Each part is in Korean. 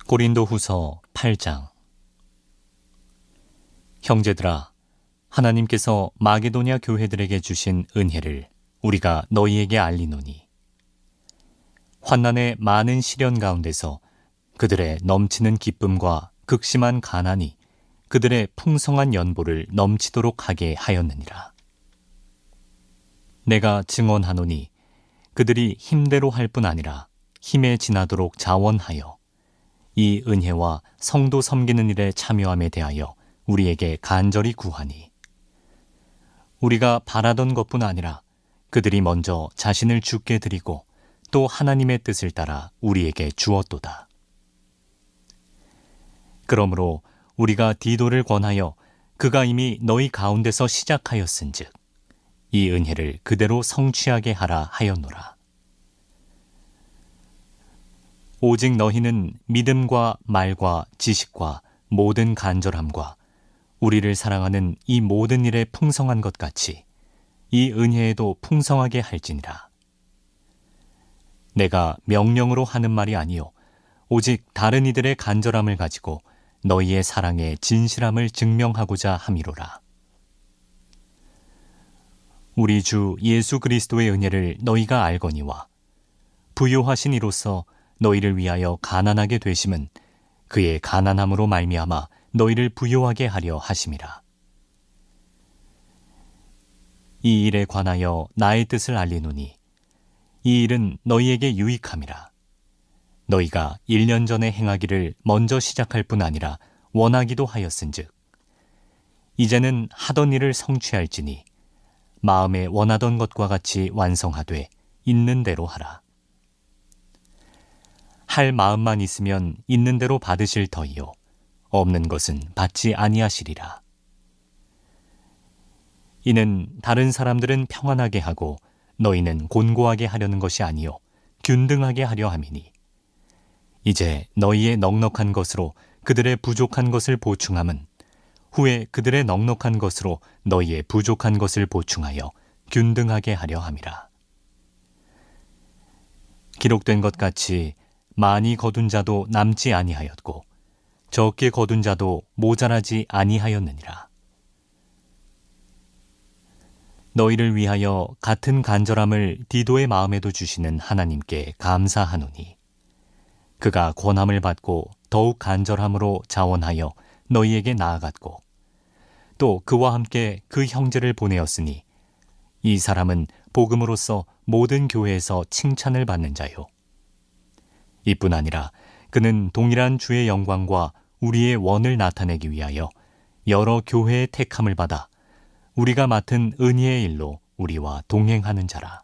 고린도후서 8장. 형제들아, 하나님께서 마게도냐 교회들에게 주신 은혜를 우리가 너희에게 알리노니, 환난의 많은 시련 가운데서 그들의 넘치는 기쁨과 극심한 가난이 그들의 풍성한 연보를 넘치도록 하게 하였느니라. 내가 증언하노니 그들이 힘대로 할 뿐 아니라 힘에 지나도록 자원하여 이 은혜와 성도 섬기는 일에 참여함에 대하여 우리에게 간절히 구하니, 우리가 바라던 것뿐 아니라 그들이 먼저 자신을 주께 드리고 또 하나님의 뜻을 따라 우리에게 주었도다. 그러므로 우리가 디도를 권하여 그가 이미 너희 가운데서 시작하였은즉 이 은혜를 그대로 성취하게 하라 하였노라. 오직 너희는 믿음과 말과 지식과 모든 간절함과 우리를 사랑하는 이 모든 일에 풍성한 것 같이 이 은혜에도 풍성하게 할지니라. 내가 명령으로 하는 말이 아니요 오직 다른 이들의 간절함을 가지고 너희의 사랑의 진실함을 증명하고자 함이로라. 우리 주 예수 그리스도의 은혜를 너희가 알거니와 부요하신 이로써 너희를 위하여 가난하게 되심은 그의 가난함으로 말미암아 너희를 부요하게 하려 하심이라. 이 일에 관하여 나의 뜻을 알리노니 이 일은 너희에게 유익함이라. 너희가 1년 전에 행하기를 먼저 시작할 뿐 아니라 원하기도 하였은즉 이제는 하던 일을 성취할지니 마음에 원하던 것과 같이 완성하되 있는 대로 하라. 할 마음만 있으면 있는 대로 받으실 터이요 없는 것은 받지 아니하시리라. 이는 다른 사람들은 평안하게 하고 너희는 곤고하게 하려는 것이 아니요 균등하게 하려 함이니, 이제 너희의 넉넉한 것으로 그들의 부족한 것을 보충함은 후에 그들의 넉넉한 것으로 너희의 부족한 것을 보충하여 균등하게 하려 함이라. 기록된 것 같이 많이 거둔 자도 남지 아니하였고 적게 거둔 자도 모자라지 아니하였느니라. 너희를 위하여 같은 간절함을 디도의 마음에도 주시는 하나님께 감사하노니, 그가 권함을 받고 더욱 간절함으로 자원하여 너희에게 나아갔고 또 그와 함께 그 형제를 보내었으니 이 사람은 복음으로써 모든 교회에서 칭찬을 받는 자요, 이뿐 아니라 그는 동일한 주의 영광과 우리의 원을 나타내기 위하여 여러 교회의 택함을 받아 우리가 맡은 은혜의 일로 우리와 동행하는 자라.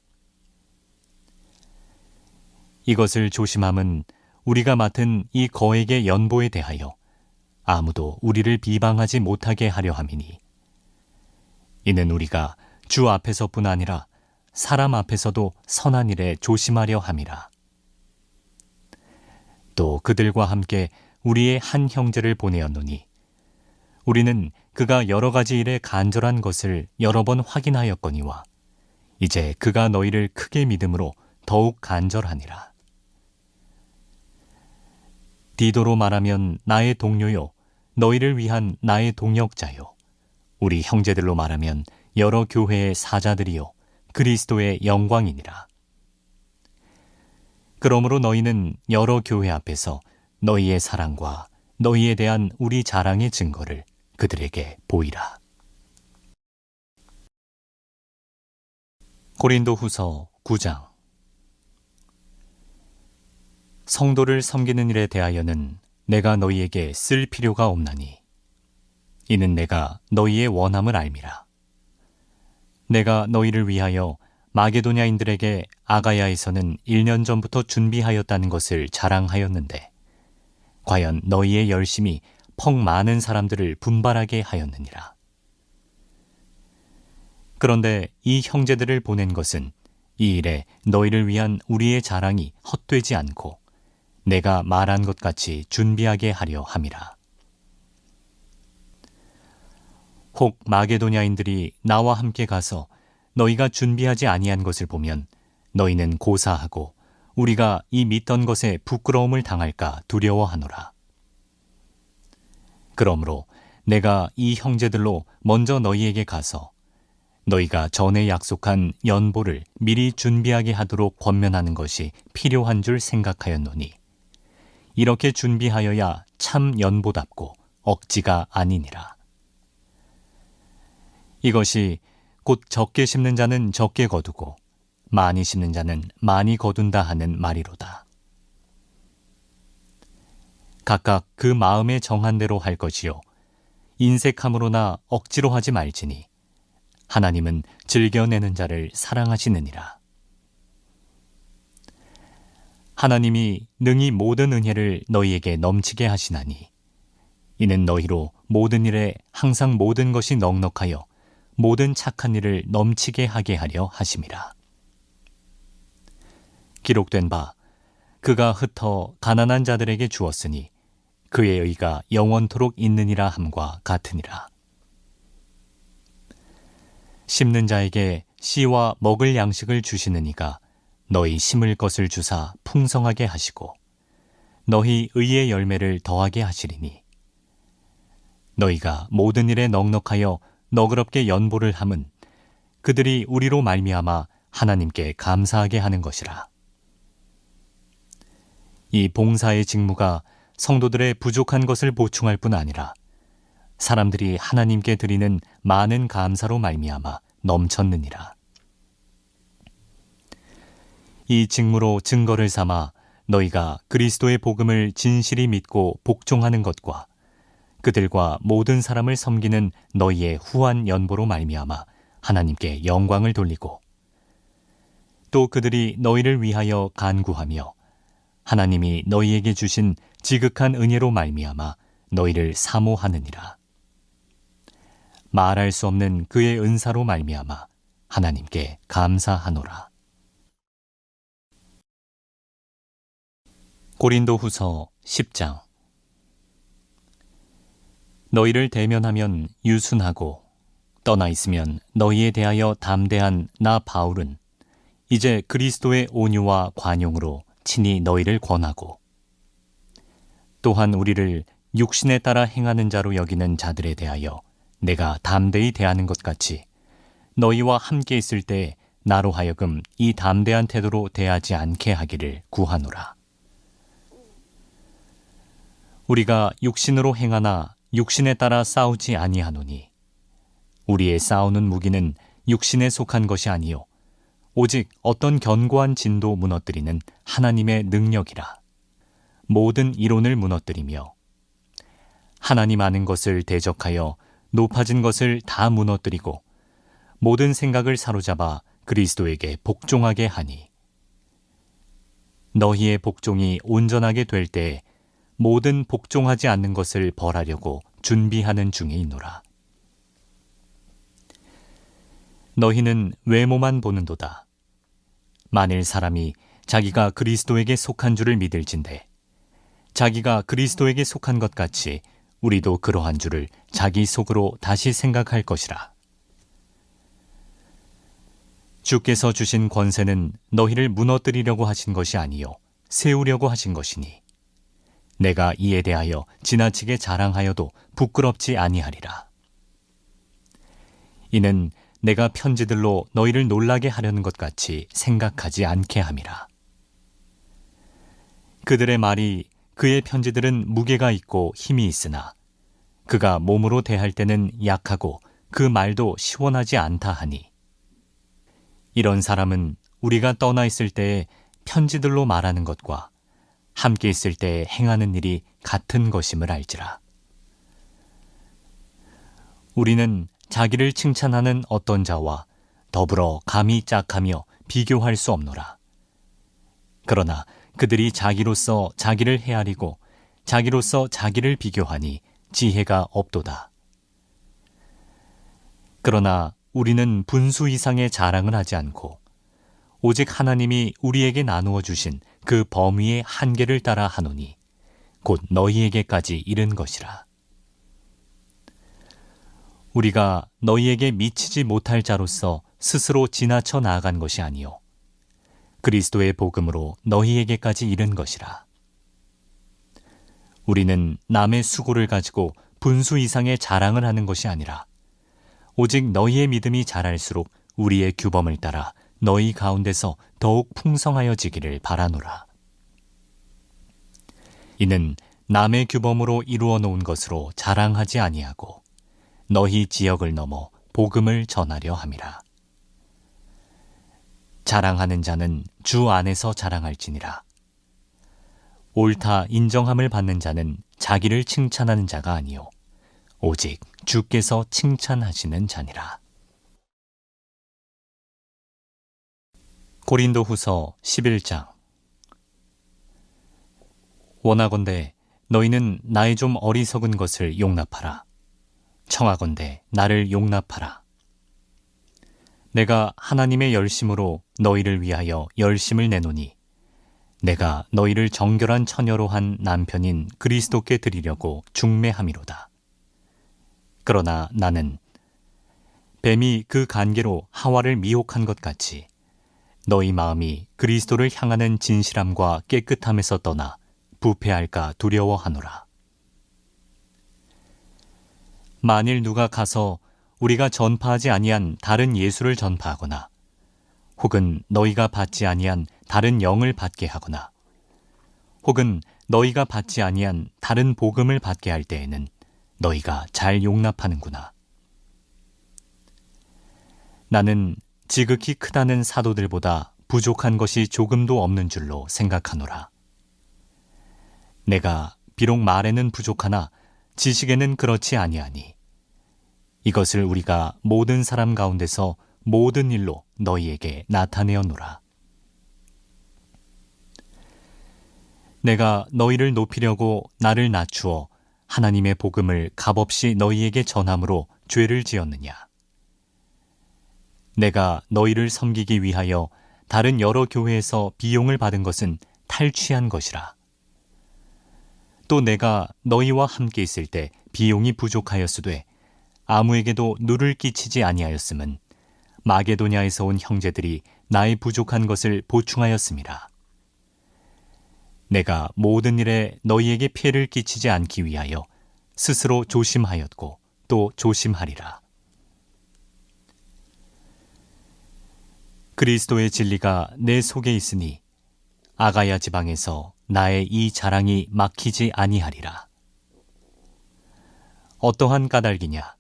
이것을 조심함은 우리가 맡은 이 거액의 연보에 대하여 아무도 우리를 비방하지 못하게 하려 함이니, 이는 우리가 주 앞에서뿐 아니라 사람 앞에서도 선한 일에 조심하려 함이라. 또 그들과 함께 우리의 한 형제를 보내었노니 우리는 그가 여러 가지 일에 간절한 것을 여러 번 확인하였거니와 이제 그가 너희를 크게 믿음으로 더욱 간절하니라. 디도로 말하면 나의 동료요 너희를 위한 나의 동역자요, 우리 형제들로 말하면 여러 교회의 사자들이요 그리스도의 영광이니라. 그러므로 너희는 여러 교회 앞에서 너희의 사랑과 너희에 대한 우리 자랑의 증거를 그들에게 보이라. 고린도후서 9장. 성도를 섬기는 일에 대하여는 내가 너희에게 쓸 필요가 없나니, 이는 내가 너희의 원함을 알미라. 내가 너희를 위하여 마게도냐인들에게 아가야에서는 1년 전부터 준비하였다는 것을 자랑하였는데 과연 너희의 열심이 퍽 많은 사람들을 분발하게 하였느니라. 그런데 이 형제들을 보낸 것은 이 일에 너희를 위한 우리의 자랑이 헛되지 않고 내가 말한 것 같이 준비하게 하려 함이라. 혹 마게도냐인들이 나와 함께 가서 너희가 준비하지 아니한 것을 보면 너희는 고사하고 우리가 이 믿던 것에 부끄러움을 당할까 두려워하노라. 그러므로 내가 이 형제들로 먼저 너희에게 가서 너희가 전에 약속한 연보를 미리 준비하게 하도록 권면하는 것이 필요한 줄 생각하였노니 이렇게 준비하여야 참 연보답고 억지가 아니니라. 이것이 곧 적게 심는 자는 적게 거두고 많이 심는 자는 많이 거둔다 하는 말이로다. 각각 그 마음에 정한 대로 할 것이요 인색함으로나 억지로 하지 말지니 하나님은 즐겨내는 자를 사랑하시느니라. 하나님이 능히 모든 은혜를 너희에게 넘치게 하시나니 이는 너희로 모든 일에 항상 모든 것이 넉넉하여 모든 착한 일을 넘치게 하게 하려 하심이라. 기록된 바 그가 흩어 가난한 자들에게 주었으니 그의 의가 영원토록 있느니라 함과 같으니라. 심는 자에게 씨와 먹을 양식을 주시는 이가 너희 심을 것을 주사 풍성하게 하시고 너희 의의 열매를 더하게 하시리니 너희가 모든 일에 넉넉하여 너그럽게 연보를 함은 그들이 우리로 말미암아 하나님께 감사하게 하는 것이라. 이 봉사의 직무가 성도들의 부족한 것을 보충할 뿐 아니라 사람들이 하나님께 드리는 많은 감사로 말미암아 넘쳤느니라. 이 직무로 증거를 삼아 너희가 그리스도의 복음을 진실히 믿고 복종하는 것과 그들과 모든 사람을 섬기는 너희의 후한 연보로 말미암아 하나님께 영광을 돌리고 또 그들이 너희를 위하여 간구하며 하나님이 너희에게 주신 지극한 은혜로 말미암아 너희를 사모하느니라. 말할 수 없는 그의 은사로 말미암아 하나님께 감사하노라. 고린도후서 10장. 너희를 대면하면 유순하고 떠나 있으면 너희에 대하여 담대한 나 바울은 이제 그리스도의 온유와 관용으로 친히 너희를 권하고 또한 우리를 육신에 따라 행하는 자로 여기는 자들에 대하여 내가 담대히 대하는 것 같이 너희와 함께 있을 때 나로 하여금 이 담대한 태도로 대하지 않게 하기를 구하노라. 우리가 육신으로 행하나 육신에 따라 싸우지 아니하노니 우리의 싸우는 무기는 육신에 속한 것이 아니요 오직 어떤 견고한 진도 무너뜨리는 하나님의 능력이라. 모든 이론을 무너뜨리며 하나님 아는 것을 대적하여 높아진 것을 다 무너뜨리고 모든 생각을 사로잡아 그리스도에게 복종하게 하니 너희의 복종이 온전하게 될 때 모든 복종하지 않는 것을 벌하려고 준비하는 중에 있노라. 너희는 외모만 보는도다. 만일 사람이 자기가 그리스도에게 속한 줄을 믿을진대 자기가 그리스도에게 속한 것 같이 우리도 그러한 줄을 자기 속으로 다시 생각할 것이라. 주께서 주신 권세는 너희를 무너뜨리려고 하신 것이 아니요 세우려고 하신 것이니 내가 이에 대하여 지나치게 자랑하여도 부끄럽지 아니하리라. 이는 내가 편지들로 너희를 놀라게 하려는 것 같이 생각하지 않게 함이라. 그들의 말이 그의 편지들은 무게가 있고 힘이 있으나 그가 몸으로 대할 때는 약하고 그 말도 시원하지 않다 하니 이런 사람은 우리가 떠나 있을 때에 편지들로 말하는 것과 함께 있을 때에 행하는 일이 같은 것임을 알지라. 우리는 자기를 칭찬하는 어떤 자와 더불어 감히 짝하며 비교할 수 없노라. 그러나 그들이 자기로서 자기를 헤아리고 자기로서 자기를 비교하니 지혜가 없도다. 그러나 우리는 분수 이상의 자랑을 하지 않고 오직 하나님이 우리에게 나누어 주신 그 범위의 한계를 따라 하노니 곧 너희에게까지 이른 것이라. 우리가 너희에게 미치지 못할 자로서 스스로 지나쳐 나아간 것이 아니요 그리스도의 복음으로 너희에게까지 이른 것이라. 우리는 남의 수고를 가지고 분수 이상의 자랑을 하는 것이 아니라 오직 너희의 믿음이 자랄수록 우리의 규범을 따라 너희 가운데서 더욱 풍성하여지기를 바라노라. 이는 남의 규범으로 이루어 놓은 것으로 자랑하지 아니하고 너희 지역을 넘어 복음을 전하려 함이라. 자랑하는 자는 주 안에서 자랑할지니라. 옳다 인정함을 받는 자는 자기를 칭찬하는 자가 아니요 오직 주께서 칭찬하시는 자니라. 고린도후서 11장. 원하건대 너희는 나의 좀 어리석은 것을 용납하라. 청하건대 나를 용납하라. 내가 하나님의 열심으로 너희를 위하여 열심을 내노니 내가 너희를 정결한 처녀로 한 남편인 그리스도께 드리려고 중매함이로다. 그러나 나는 뱀이 그 간계로 하와를 미혹한 것 같이 너희 마음이 그리스도를 향하는 진실함과 깨끗함에서 떠나 부패할까 두려워하노라. 만일 누가 가서 우리가 전파하지 아니한 다른 예수를 전파하거나 혹은 너희가 받지 아니한 다른 영을 받게 하거나 혹은 너희가 받지 아니한 다른 복음을 받게 할 때에는 너희가 잘 용납하는구나. 나는 지극히 크다는 사도들보다 부족한 것이 조금도 없는 줄로 생각하노라. 내가 비록 말에는 부족하나 지식에는 그렇지 아니하니 이것을 우리가 모든 사람 가운데서 모든 일로 너희에게 나타내었노라. 내가 너희를 높이려고 나를 낮추어 하나님의 복음을 값없이 너희에게 전함으로 죄를 지었느냐? 내가 너희를 섬기기 위하여 다른 여러 교회에서 비용을 받은 것은 탈취한 것이라. 또 내가 너희와 함께 있을 때 비용이 부족하였으되 아무에게도 누를 끼치지 아니하였음은 마게도냐에서 온 형제들이 나의 부족한 것을 보충하였음이라. 내가 모든 일에 너희에게 피해를 끼치지 않기 위하여 스스로 조심하였고 또 조심하리라. 그리스도의 진리가 내 속에 있으니 아가야 지방에서 나의 이 자랑이 막히지 아니하리라. 어떠한 까닭이냐?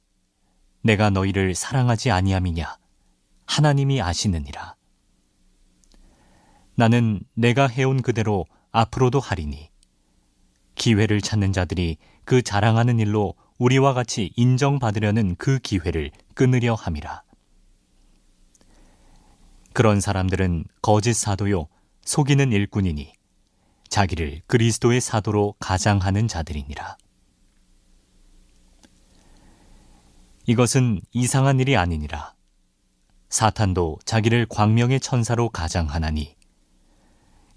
내가 너희를 사랑하지 아니함이냐? 하나님이 아시느니라. 나는 내가 해온 그대로 앞으로도 하리니 기회를 찾는 자들이 그 자랑하는 일로 우리와 같이 인정받으려는 그 기회를 끊으려 함이라. 그런 사람들은 거짓 사도요 속이는 일꾼이니 자기를 그리스도의 사도로 가장하는 자들이니라. 이것은 이상한 일이 아니니라. 사탄도 자기를 광명의 천사로 가장하나니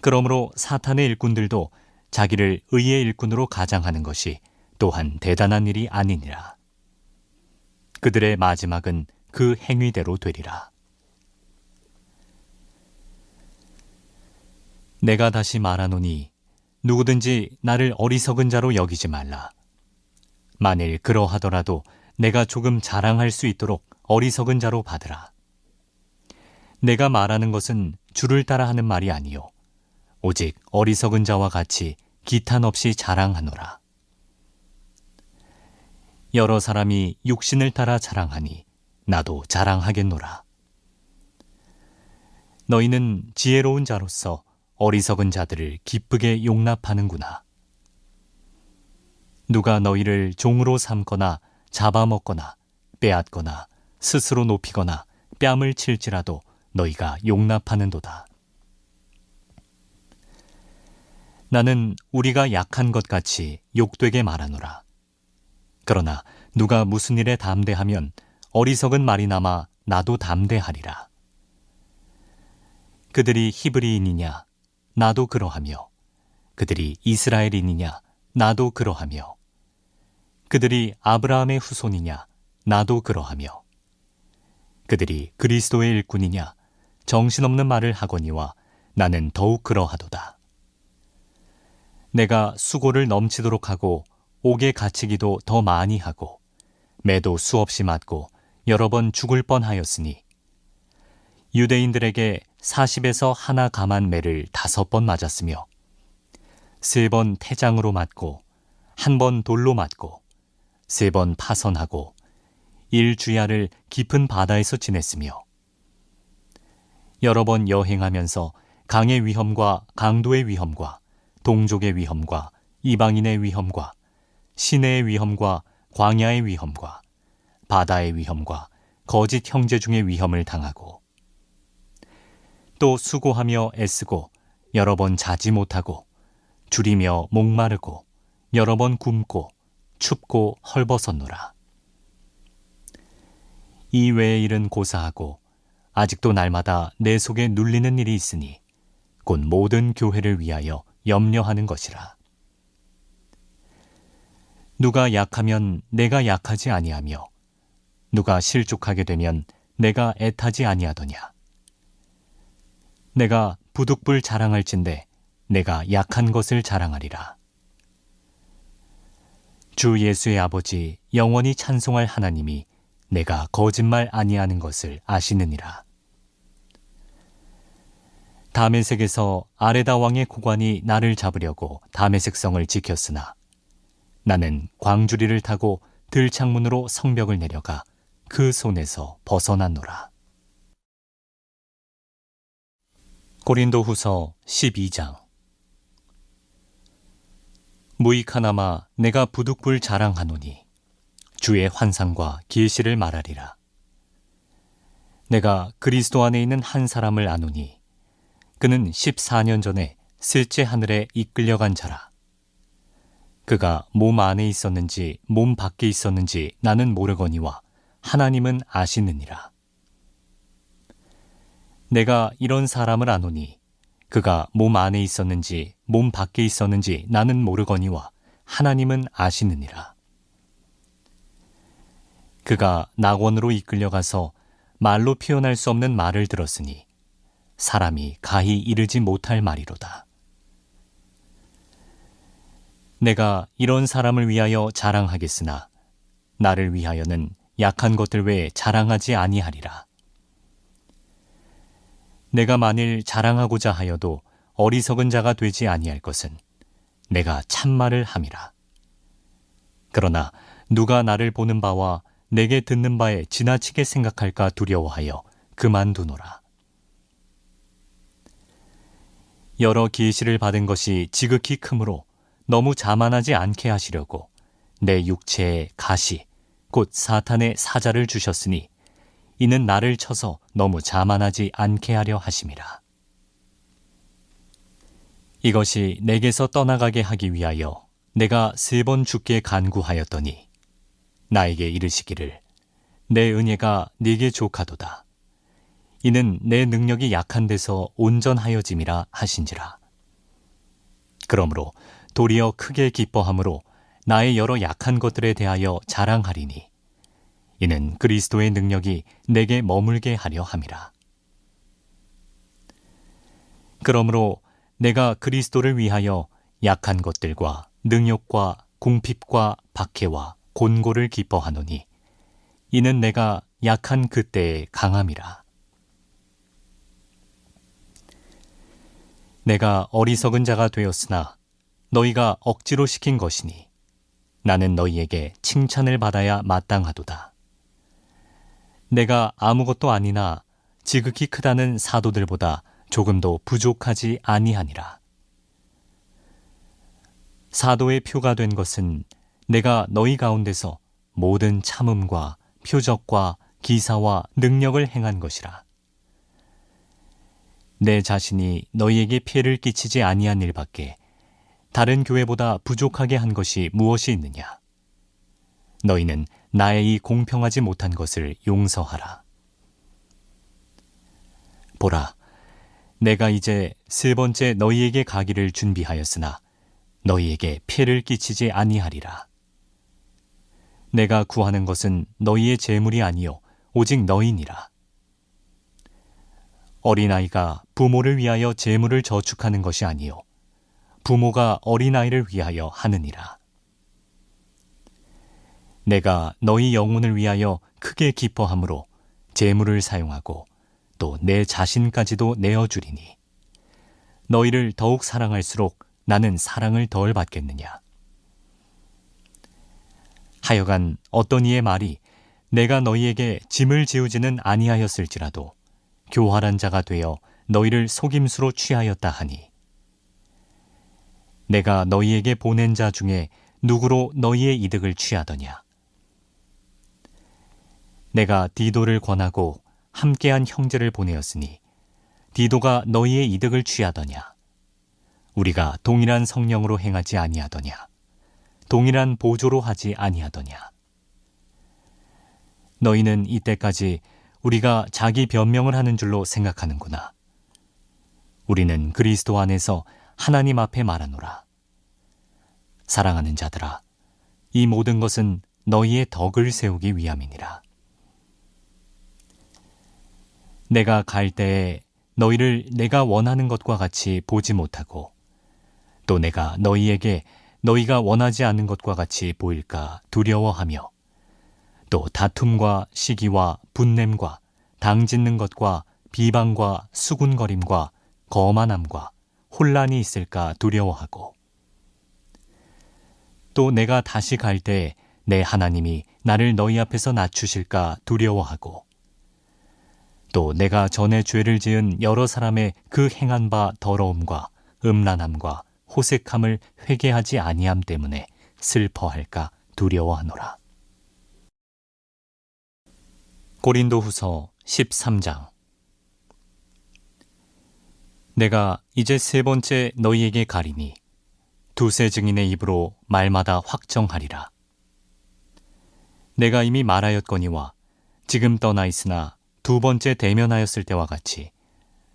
그러므로 사탄의 일꾼들도 자기를 의의 일꾼으로 가장하는 것이 또한 대단한 일이 아니니라. 그들의 마지막은 그 행위대로 되리라. 내가 다시 말하노니 누구든지 나를 어리석은 자로 여기지 말라. 만일 그러하더라도 내가 조금 자랑할 수 있도록 어리석은 자로 받으라. 내가 말하는 것은 주를 따라 하는 말이 아니요 오직 어리석은 자와 같이 기탄 없이 자랑하노라. 여러 사람이 육신을 따라 자랑하니 나도 자랑하겠노라. 너희는 지혜로운 자로서 어리석은 자들을 기쁘게 용납하는구나. 누가 너희를 종으로 삼거나 잡아먹거나 빼앗거나 스스로 높이거나 뺨을 칠지라도 너희가 용납하는도다. 나는 우리가 약한 것 같이 욕되게 말하노라. 그러나 누가 무슨 일에 담대하면 어리석은 말이나마 나도 담대하리라. 그들이 히브리인이냐 나도 그러하며 그들이 이스라엘인이냐 나도 그러하며 그들이 아브라함의 후손이냐 나도 그러하며 그들이 그리스도의 일꾼이냐 정신없는 말을 하거니와 나는 더욱 그러하도다. 내가 수고를 넘치도록 하고 옥에 갇히기도 더 많이 하고 매도 수없이 맞고 여러 번 죽을 뻔하였으니 유대인들에게 40에서 하나 감한 매를 5번 맞았으며 3번 태장으로 맞고 1번 돌로 맞고 3번 파선하고 1주야를 깊은 바다에서 지냈으며 여러 번 여행하면서 강의 위험과 강도의 위험과 동족의 위험과 이방인의 위험과 시내의 위험과 광야의 위험과 바다의 위험과 거짓 형제 중의 위험을 당하고 또 수고하며 애쓰고 여러 번 자지 못하고 줄이며 목마르고 여러 번 굶고 춥고 헐벗었노라. 이 외의 일은 고사하고 아직도 날마다 내 속에 눌리는 일이 있으니 곧 모든 교회를 위하여 염려하는 것이라. 누가 약하면 내가 약하지 아니하며 누가 실족하게 되면 내가 애타지 아니하더냐. 내가 부득불 자랑할진대 내가 약한 것을 자랑하리라. 주 예수의 아버지 영원히 찬송할 하나님이 내가 거짓말 아니하는 것을 아시느니라. 다메섹에서 아레다 왕의 고관이 나를 잡으려고 다메섹 성을 지켰으나 나는 광주리를 타고 들창문으로 성벽을 내려가 그 손에서 벗어났노라. 고린도후서 12장. 무익하나마 내가 부득불 자랑하노니 주의 환상과 계시를 말하리라. 내가 그리스도 안에 있는 한 사람을 아노니 그는 14년 전에 셋째 하늘에 이끌려간 자라. 그가 몸 안에 있었는지 몸 밖에 있었는지 나는 모르거니와 하나님은 아시느니라. 내가 이런 사람을 아노니 그가 몸 안에 있었는지 몸 밖에 있었는지 나는 모르거니와 하나님은 아시느니라. 그가 낙원으로 이끌려가서 말로 표현할 수 없는 말을 들었으니 사람이 가히 이르지 못할 말이로다. 내가 이런 사람을 위하여 자랑하겠으나 나를 위하여는 약한 것들 외에 자랑하지 아니하리라. 내가 만일 자랑하고자 하여도 어리석은 자가 되지 아니할 것은 내가 참말을 함이라. 그러나 누가 나를 보는 바와 내게 듣는 바에 지나치게 생각할까 두려워하여 그만두노라. 여러 계시를 받은 것이 지극히 크므로 너무 자만하지 않게 하시려고 내 육체에 가시 곧 사탄의 사자를 주셨으니 이는 나를 쳐서 너무 자만하지 않게 하려 하심이라. 이것이 내게서 떠나가게 하기 위하여 내가 3번 주께 간구하였더니 나에게 이르시기를 내 은혜가 네게 족하도다. 이는 내 능력이 약한 데서 온전하여짐이라 하신지라. 그러므로 도리어 크게 기뻐함으로 나의 여러 약한 것들에 대하여 자랑하리니 이는 그리스도의 능력이 내게 머물게 하려 함이라. 그러므로 내가 그리스도를 위하여 약한 것들과 능욕과 궁핍과 박해와 곤고를 기뻐하노니 이는 내가 약한 그때의 강함이라. 내가 어리석은 자가 되었으나 너희가 억지로 시킨 것이니 나는 너희에게 칭찬을 받아야 마땅하도다. 내가 아무것도 아니나 지극히 크다는 사도들보다 조금도 부족하지 아니하니라. 사도의 표가 된 것은 내가 너희 가운데서 모든 참음과 표적과 기사와 능력을 행한 것이라. 내 자신이 너희에게 피해를 끼치지 아니한 일밖에 다른 교회보다 부족하게 한 것이 무엇이 있느냐? 너희는 나의 이 공평하지 못한 것을 용서하라. 보라, 내가 이제 3번째 너희에게 가기를 준비하였으나 너희에게 피해를 끼치지 아니하리라. 내가 구하는 것은 너희의 재물이 아니요 오직 너희니라. 어린아이가 부모를 위하여 재물을 저축하는 것이 아니요 부모가 어린아이를 위하여 하느니라. 내가 너희 영혼을 위하여 크게 기뻐함으로 재물을 사용하고 또 내 자신까지도 내어주리니 너희를 더욱 사랑할수록 나는 사랑을 덜 받겠느냐. 하여간 어떤 이의 말이 내가 너희에게 짐을 지우지는 아니하였을지라도 교활한 자가 되어 너희를 속임수로 취하였다 하니 내가 너희에게 보낸 자 중에 누구로 너희의 이득을 취하더냐. 내가 디도를 권하고 함께한 형제를 보내었으니 디도가 너희의 이득을 취하더냐. 우리가 동일한 성령으로 행하지 아니하더냐. 동일한 보조로 하지 아니하더냐. 너희는 이때까지 우리가 자기 변명을 하는 줄로 생각하는구나. 우리는 그리스도 안에서 하나님 앞에 말하노라. 사랑하는 자들아, 이 모든 것은 너희의 덕을 세우기 위함이니라. 내가 갈 때에 너희를 내가 원하는 것과 같이 보지 못하고 또 내가 너희에게 너희가 원하지 않는 것과 같이 보일까 두려워하며 또 다툼과 시기와 분냄과 당짓는 것과 비방과 수군거림과 거만함과 혼란이 있을까 두려워하고 또 내가 다시 갈 때 내 하나님이 나를 너희 앞에서 낮추실까 두려워하고 또 내가 전에 죄를 지은 여러 사람의 그 행한 바 더러움과 음란함과 호색함을 회개하지 아니함 때문에 슬퍼할까 두려워하노라. 고린도후서 13장. 내가 이제 세 번째 너희에게 가리니 두세 증인의 입으로 말마다 확정하리라. 내가 이미 말하였거니와 지금 떠나 있으나 두 번째 대면하였을 때와 같이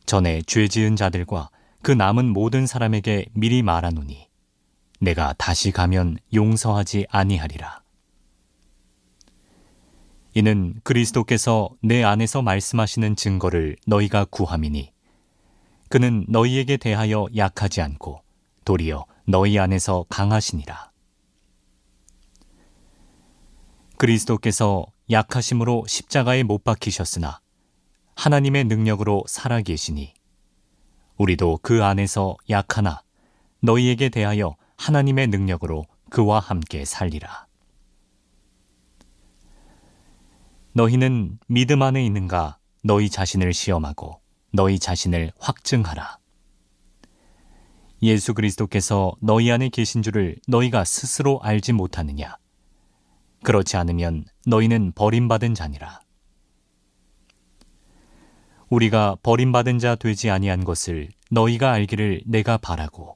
전에 죄 지은 자들과 그 남은 모든 사람에게 미리 말하노니 내가 다시 가면 용서하지 아니하리라. 이는 그리스도께서 내 안에서 말씀하시는 증거를 너희가 구함이니 그는 너희에게 대하여 약하지 않고 도리어 너희 안에서 강하시니라. 그리스도께서 약하심으로 십자가에 못 박히셨으나 하나님의 능력으로 살아계시니 우리도 그 안에서 약하나 너희에게 대하여 하나님의 능력으로 그와 함께 살리라. 너희는 믿음 안에 있는가 너희 자신을 시험하고 너희 자신을 확증하라. 예수 그리스도께서 너희 안에 계신 줄을 너희가 스스로 알지 못하느냐? 그렇지 않으면 너희는 버림받은 자니라. 우리가 버림받은 자 되지 아니한 것을 너희가 알기를 내가 바라고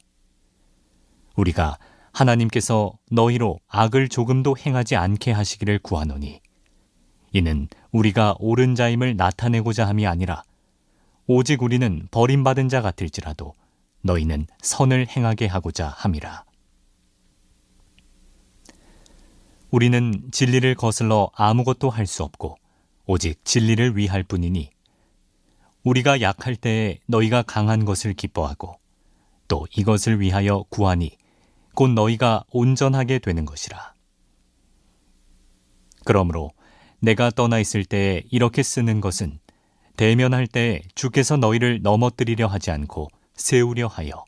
우리가 하나님께서 너희로 악을 조금도 행하지 않게 하시기를 구하노니 이는 우리가 옳은 자임을 나타내고자 함이 아니라 오직 우리는 버림받은 자 같을지라도 너희는 선을 행하게 하고자 함이라. 우리는 진리를 거슬러 아무것도 할 수 없고 오직 진리를 위할 뿐이니 우리가 약할 때에 너희가 강한 것을 기뻐하고 또 이것을 위하여 구하니 곧 너희가 온전하게 되는 것이라. 그러므로 내가 떠나 있을 때에 이렇게 쓰는 것은 대면할 때에 주께서 너희를 넘어뜨리려 하지 않고 세우려 하여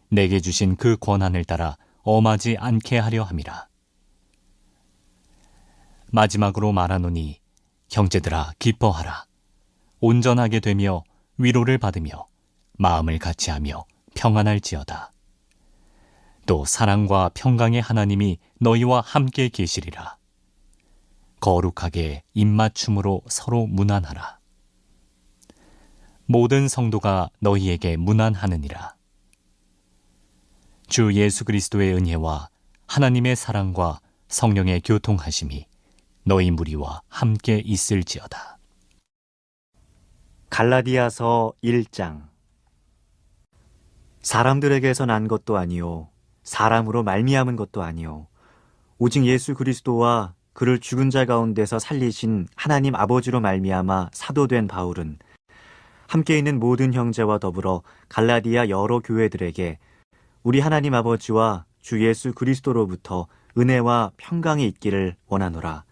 내게 주신 그 권한을 따라 엄하지 않게 하려 함이라. 마지막으로 말하노니 형제들아 기뻐하라. 온전하게 되며 위로를 받으며 마음을 같이하며 평안할지어다. 또 사랑과 평강의 하나님이 너희와 함께 계시리라. 거룩하게 입맞춤으로 서로 문안하라. 모든 성도가 너희에게 문안하느니라. 주 예수 그리스도의 은혜와 하나님의 사랑과 성령의 교통하심이 너희 무리와 함께 있을지어다. 갈라디아서 1장. 사람들에게서 난 것도 아니요 사람으로 말미암은 것도 아니요 오직 예수 그리스도와 그를 죽은 자 가운데서 살리신 하나님 아버지로 말미암아 사도된 바울은 함께 있는 모든 형제와 더불어 갈라디아 여러 교회들에게 우리 하나님 아버지와 주 예수 그리스도로부터 은혜와 평강이 있기를 원하노라.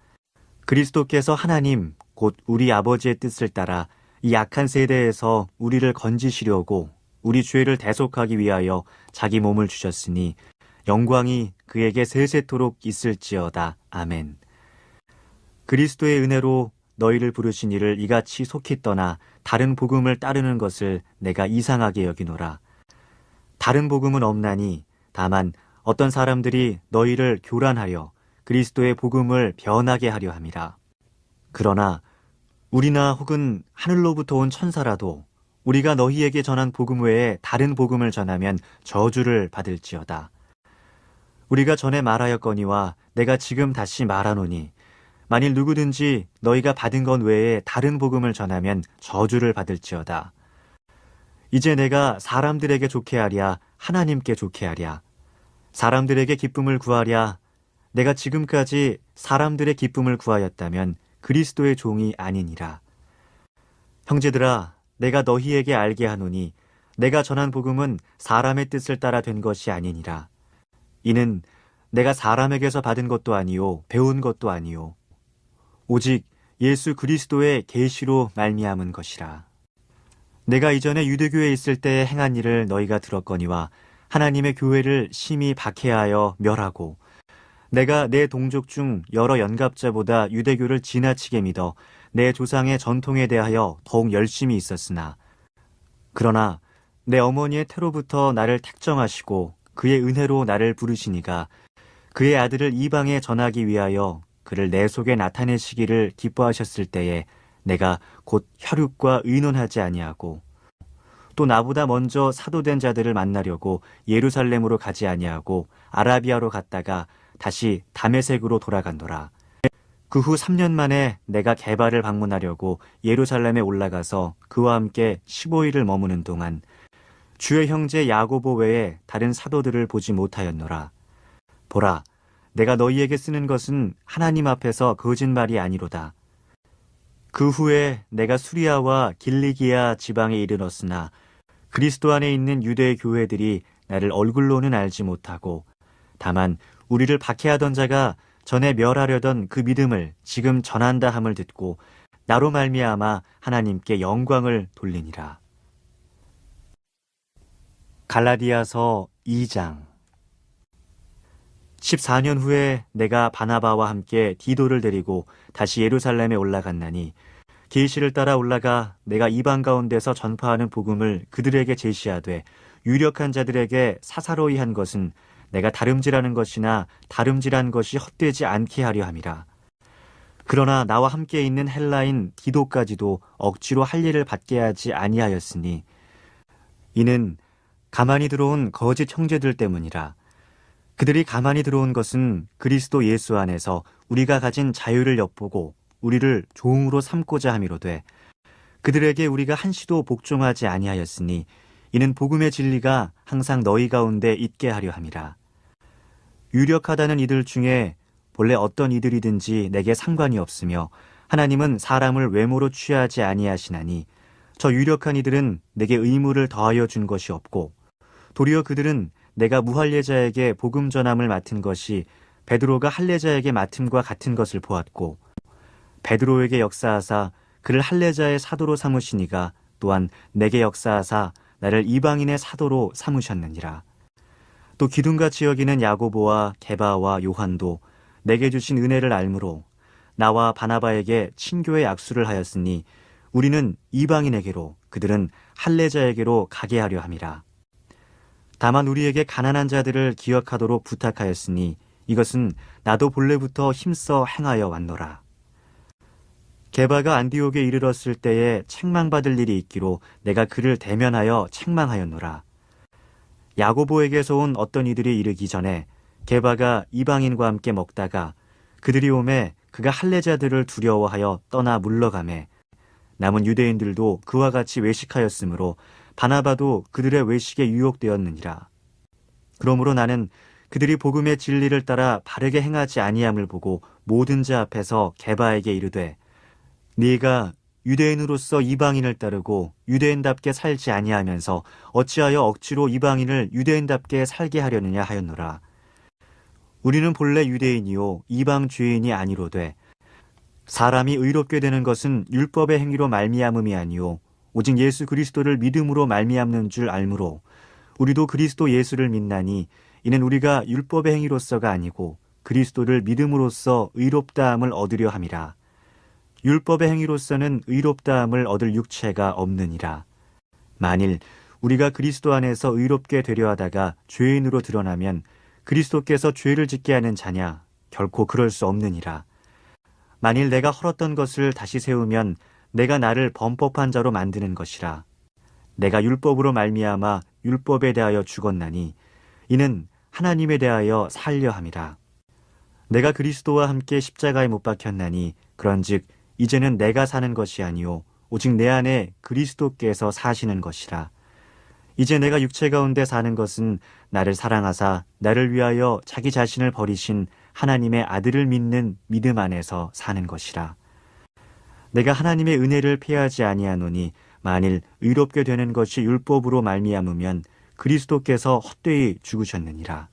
그리스도께서 하나님 곧 우리 아버지의 뜻을 따라 이 악한 세대에서 우리를 건지시려고 우리 죄를 대속하기 위하여 자기 몸을 주셨으니 영광이 그에게 세세토록 있을지어다. 아멘. 그리스도의 은혜로 너희를 부르신 이를 이같이 속히 떠나 다른 복음을 따르는 것을 내가 이상하게 여기노라. 다른 복음은 없나니 다만 어떤 사람들이 너희를 교란하여 그리스도의 복음을 변하게 하려 함이라. 그러나 우리나 혹은 하늘로부터 온 천사라도 우리가 너희에게 전한 복음 외에 다른 복음을 전하면 저주를 받을지어다. 우리가 전에 말하였거니와 내가 지금 다시 말하노니 만일 누구든지 너희가 받은 것 외에 다른 복음을 전하면 저주를 받을지어다. 이제 내가 사람들에게 좋게 하랴 하나님께 좋게 하랴. 사람들에게 기쁨을 구하랴. 내가 지금까지 사람들의 기쁨을 구하였다면 그리스도의 종이 아니니라. 형제들아, 내가 너희에게 알게 하노니 내가 전한 복음은 사람의 뜻을 따라 된 것이 아니니라. 이는 내가 사람에게서 받은 것도 아니요 배운 것도 아니요 오직 예수 그리스도의 계시로 말미암은 것이라. 내가 이전에 유대교에 있을 때에 행한 일을 너희가 들었거니와 하나님의 교회를 심히 박해하여 멸하고 내가 내 동족 중 여러 연갑자보다 유대교를 지나치게 믿어 내 조상의 전통에 대하여 더욱 열심히 있었으나 그러나 내 어머니의 태로부터 나를 택정하시고 그의 은혜로 나를 부르시니가 그의 아들을 이방에 전하기 위하여 그를 내 속에 나타내시기를 기뻐하셨을 때에 내가 곧 혈육과 의논하지 아니하고 또 나보다 먼저 사도된 자들을 만나려고 예루살렘으로 가지 아니하고 아라비아로 갔다가 다시 다메섹으로 돌아간노라. 그 후 3년 만에 내가 게바를 방문하려고 예루살렘에 올라가서 그와 함께 15일을 머무는 동안 주의 형제 야고보 외에 다른 사도들을 보지 못하였노라. 보라, 내가 너희에게 쓰는 것은 하나님 앞에서 거짓말이 아니로다. 그 후에 내가 수리아와 길리기아 지방에 이르렀으나 그리스도 안에 있는 유대 교회들이 나를 얼굴로는 알지 못하고 다만 우리를 박해하던 자가 전에 멸하려던 그 믿음을 지금 전한다 함을 듣고 나로 말미암아 하나님께 영광을 돌리니라. 갈라디아서 2장. 14년 후에 내가 바나바와 함께 디도를 데리고 다시 예루살렘에 올라갔나니 계시를 따라 올라가 내가 이방 가운데서 전파하는 복음을 그들에게 제시하되 유력한 자들에게 사사로이 한 것은 내가 다름질하는 것이나 다름질한 것이 헛되지 않게 하려 함이라. 그러나 나와 함께 있는 헬라인 디도까지도 억지로 할 일을 받게 하지 아니하였으니 이는 가만히 들어온 거짓 형제들 때문이라. 그들이 가만히 들어온 것은 그리스도 예수 안에서 우리가 가진 자유를 엿보고 우리를 종으로 삼고자 함이로되 그들에게 우리가 한시도 복종하지 아니하였으니 이는 복음의 진리가 항상 너희 가운데 있게 하려 함이라. 유력하다는 이들 중에 본래 어떤 이들이든지 내게 상관이 없으며 하나님은 사람을 외모로 취하지 아니하시나니 저 유력한 이들은 내게 의무를 더하여 준 것이 없고 도리어 그들은 내가 무할례자에게 복음 전함을 맡은 것이 베드로가 할례자에게 맡음과 같은 것을 보았고 베드로에게 역사하사 그를 할례자의 사도로 삼으시니가 또한 내게 역사하사 나를 이방인의 사도로 삼으셨느니라. 또 기둥같이 여기는 야고보와 게바와 요한도 내게 주신 은혜를 알므로 나와 바나바에게 친교의 악수를 하였으니 우리는 이방인에게로 그들은 할례자에게로 가게 하려 함이라. 다만 우리에게 가난한 자들을 기억하도록 부탁하였으니 이것은 나도 본래부터 힘써 행하여 왔노라. 게바가 안디옥에 이르렀을 때에 책망받을 일이 있기로 내가 그를 대면하여 책망하였노라. 야고보에게서 온 어떤 이들이 이르기 전에 게바가 이방인과 함께 먹다가 그들이 오매 그가 할례자들을 두려워하여 떠나 물러가매 남은 유대인들도 그와 같이 외식하였으므로 바나바도 그들의 외식에 유혹되었느니라. 그러므로 나는 그들이 복음의 진리를 따라 바르게 행하지 아니함을 보고 모든 자 앞에서 게바에게 이르되 네가 유대인으로서 이방인을 따르고 유대인답게 살지 아니하면서 어찌하여 억지로 이방인을 유대인답게 살게 하려느냐 하였노라. 우리는 본래 유대인이요 이방 죄인이 아니로되 사람이 의롭게 되는 것은 율법의 행위로 말미암음이 아니요 오직 예수 그리스도를 믿음으로 말미암는 줄 알므로 우리도 그리스도 예수를 믿나니 이는 우리가 율법의 행위로서가 아니고 그리스도를 믿음으로써 의롭다함을 얻으려 함이라. 율법의 행위로서는 의롭다함을 얻을 육체가 없느니라. 만일 우리가 그리스도 안에서 의롭게 되려 하다가 죄인으로 드러나면 그리스도께서 죄를 짓게 하는 자냐? 결코 그럴 수 없느니라. 만일 내가 헐었던 것을 다시 세우면 내가 나를 범법한 자로 만드는 것이라. 내가 율법으로 말미암아 율법에 대하여 죽었나니 이는 하나님에 대하여 살려 함이라. 내가 그리스도와 함께 십자가에 못 박혔나니 그런즉 이제는 내가 사는 것이 아니요 오직 내 안에 그리스도께서 사시는 것이라. 이제 내가 육체 가운데 사는 것은 나를 사랑하사 나를 위하여 자기 자신을 버리신 하나님의 아들을 믿는 믿음 안에서 사는 것이라. 내가 하나님의 은혜를 패하지 아니하노니 만일 의롭게 되는 것이 율법으로 말미암으면 그리스도께서 헛되이 죽으셨느니라.